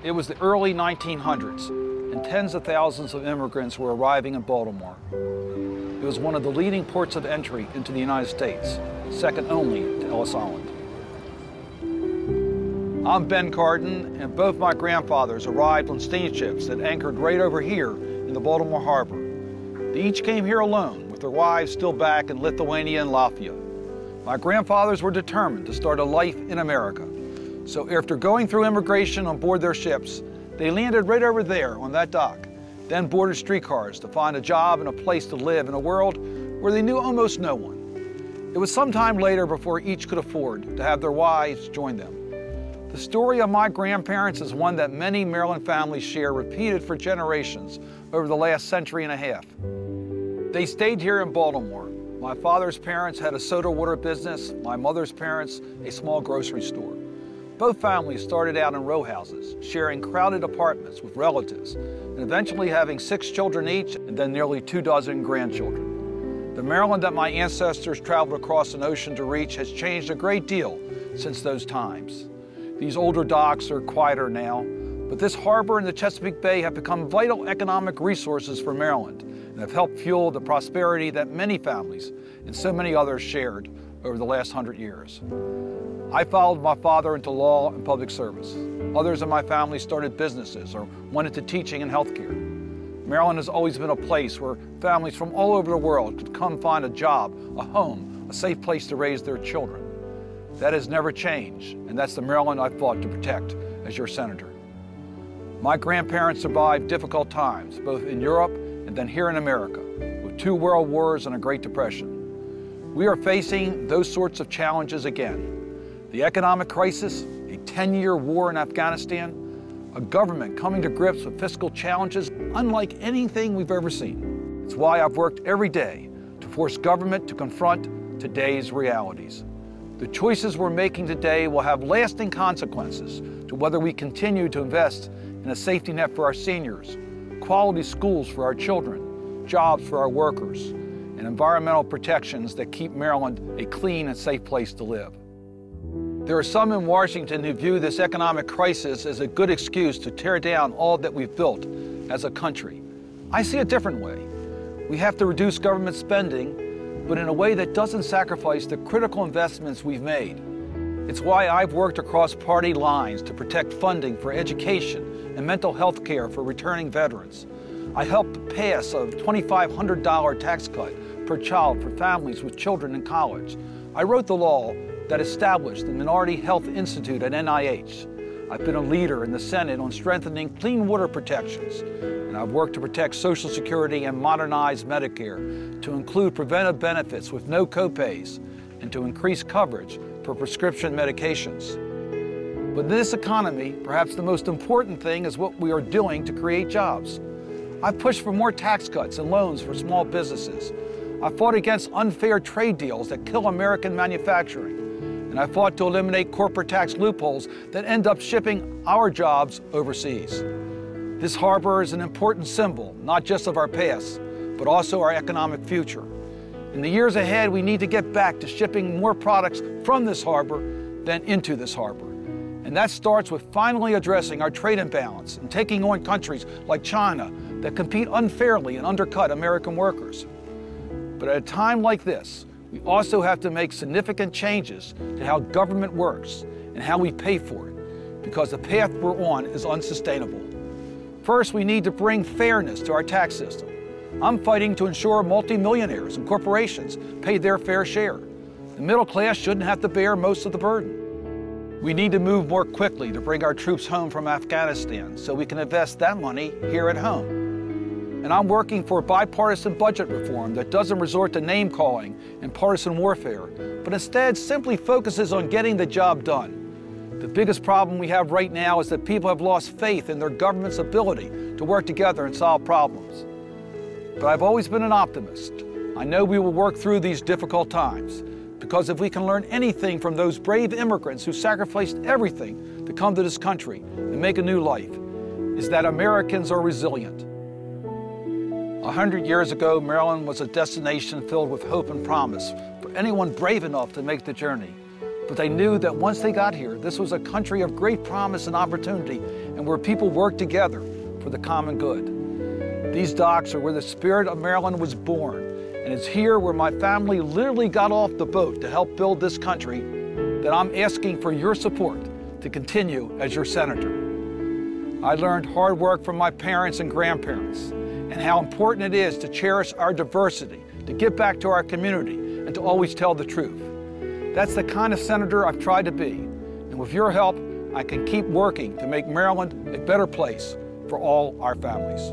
It was the early 1900s, and tens of thousands of immigrants were arriving in Baltimore. It was one of the leading ports of entry into the United States, second only to Ellis Island. I'm Ben Cardin, and both my grandfathers arrived on steamships that anchored right over here in the Baltimore Harbor. They each came here alone, with their wives still back in Lithuania and Latvia. My grandfathers were determined to start a life in America. So after going through immigration on board their ships, they landed right over there on that dock, then boarded streetcars to find a job and a place to live in a world where they knew almost no one. It was some time later before each could afford to have their wives join them. The story of my grandparents is one that many Maryland families share, repeated for generations over the last century and a half. They stayed here in Baltimore. My father's parents had a soda water business, my mother's parents a small grocery store. Both families started out in row houses, sharing crowded apartments with relatives, and eventually having 6 children each and then nearly 24 grandchildren. The Maryland that my ancestors traveled across an ocean to reach has changed a great deal since those times. These older docks are quieter now, but this harbor and the Chesapeake Bay have become vital economic resources for Maryland and have helped fuel the prosperity that many families and so many others shared over the last 100 years. I followed my father into law and public service. Others in my family started businesses or went into teaching and healthcare. Maryland has always been a place where families from all over the world could come find a job, a home, a safe place to raise their children. That has never changed, and that's the Maryland I fought to protect as your senator. My grandparents survived difficult times, both in Europe and then here in America, with 2 world wars and a Great Depression. We are facing those sorts of challenges again. The economic crisis, a 10-year war in Afghanistan, a government coming to grips with fiscal challenges unlike anything we've ever seen. It's why I've worked every day to force government to confront today's realities. The choices we're making today will have lasting consequences to whether we continue to invest in a safety net for our seniors, quality schools for our children, jobs for our workers, and environmental protections that keep Maryland a clean and safe place to live. There are some in Washington who view this economic crisis as a good excuse to tear down all that we've built as a country. I see a different way. We have to reduce government spending, but in a way that doesn't sacrifice the critical investments we've made. It's why I've worked across party lines to protect funding for education and mental health care for returning veterans. I helped pass a $2,500 tax cut per child for families with children in college. I wrote the law that established the Minority Health Institute at NIH. I've been a leader in the Senate on strengthening clean water protections, and I've worked to protect Social Security and modernize Medicare to include preventive benefits with no copays and to increase coverage for prescription medications. But in this economy, perhaps the most important thing is what we are doing to create jobs. I've pushed for more tax cuts and loans for small businesses. I fought against unfair trade deals that kill American manufacturing. And I fought to eliminate corporate tax loopholes that end up shipping our jobs overseas. This harbor is an important symbol, not just of our past, but also our economic future. In the years ahead, we need to get back to shipping more products from this harbor than into this harbor. And that starts with finally addressing our trade imbalance and taking on countries like China that compete unfairly and undercut American workers. But at a time like this, we also have to make significant changes to how government works and how we pay for it, because the path we're on is unsustainable. First, we need to bring fairness to our tax system. I'm fighting to ensure multimillionaires and corporations pay their fair share. The middle class shouldn't have to bear most of the burden. We need to move more quickly to bring our troops home from Afghanistan so we can invest that money here at home. And I'm working for bipartisan budget reform that doesn't resort to name-calling and partisan warfare, but instead simply focuses on getting the job done. The biggest problem we have right now is that people have lost faith in their government's ability to work together and solve problems. But I've always been an optimist. I know we will work through these difficult times, because if we can learn anything from those brave immigrants who sacrificed everything to come to this country and make a new life, is that Americans are resilient. 100 years ago, Maryland was a destination filled with hope and promise for anyone brave enough to make the journey. But they knew that once they got here, this was a country of great promise and opportunity, and where people worked together for the common good. These docks are where the spirit of Maryland was born, and it's here where my family literally got off the boat to help build this country that I'm asking for your support to continue as your senator. I learned hard work from my parents and grandparents, and how important it is to cherish our diversity, to give back to our community, and to always tell the truth. That's the kind of senator I've tried to be, and with your help, I can keep working to make Maryland a better place for all our families.